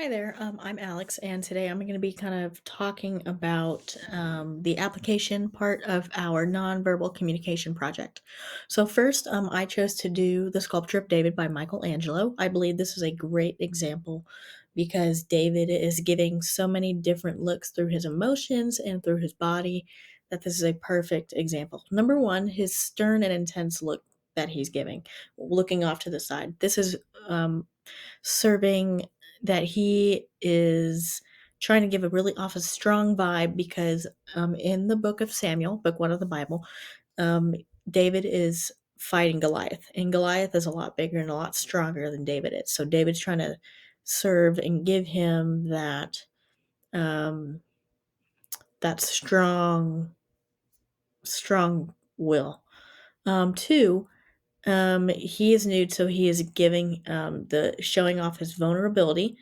Hi there, I'm Alex, and today I'm going to be kind of talking about the application part of our nonverbal communication project. So, first, I chose to do the sculpture of David by Michelangelo. I believe this is a great example because David is giving so many different looks through his emotions and through his body that this is a perfect example. Number one, his stern and intense look that he's giving, looking off to the side. This is um, serving that he is trying to give a really off a strong vibe because in the book of Samuel, book one of the Bible, um, David is fighting Goliath, and Goliath is a lot bigger and a lot stronger than David is. So David's trying to serve and give him um, that strong will. Two, he is nude, so he is giving the showing off his vulnerability.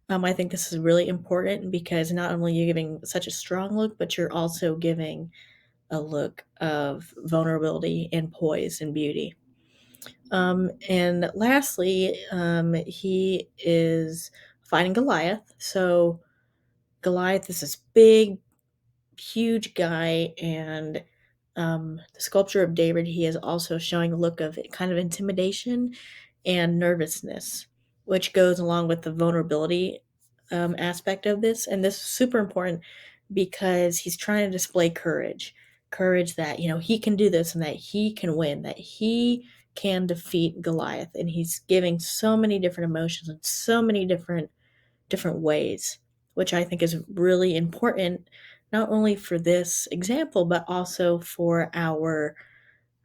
I think this is really important because not only are you giving such a strong look, but you're also giving a look of vulnerability and poise and beauty. And lastly, he is fighting Goliath. So Goliath is this big, huge guy, and the sculpture of David, he is also showing a look of kind of intimidation and nervousness, which goes along with the vulnerability aspect of this. And this is super important because he's trying to display courage that, he can do this and that he can win, that he can defeat Goliath. And he's giving so many different emotions in so many different ways, which I think is really important, not only for this example, but also for our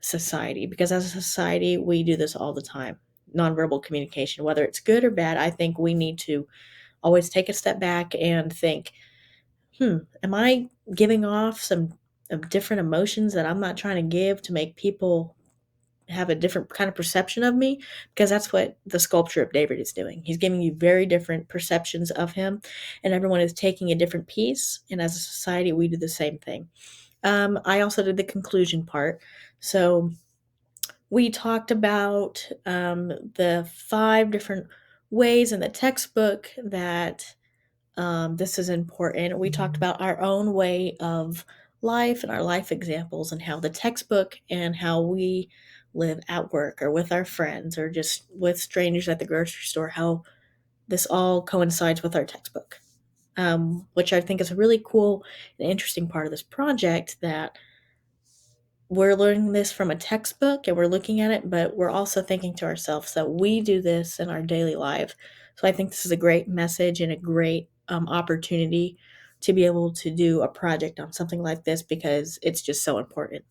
society. Because as a society, we do this all the time. Nonverbal communication, whether it's good or bad, I think we need to always take a step back and think, am I giving off some of different emotions that I'm not trying to give to make people have a different kind of perception of me, because that's what the sculpture of David is doing. He's giving you very different perceptions of him, and everyone is taking a different piece. And as a society, we do the same thing. I also did the conclusion part. So we talked about the five different ways in the textbook that this is important. We talked about our own way of life and our life examples and how the textbook and how we live at work or with our friends or just with strangers at the grocery store, how this all coincides with our textbook, which I think is a really cool and interesting part of this project, that we're learning this from a textbook and we're looking at it, but we're also thinking to ourselves that we do this in our daily life. So I think this is a great message and a great opportunity to be able to do a project on something like this because it's just so important.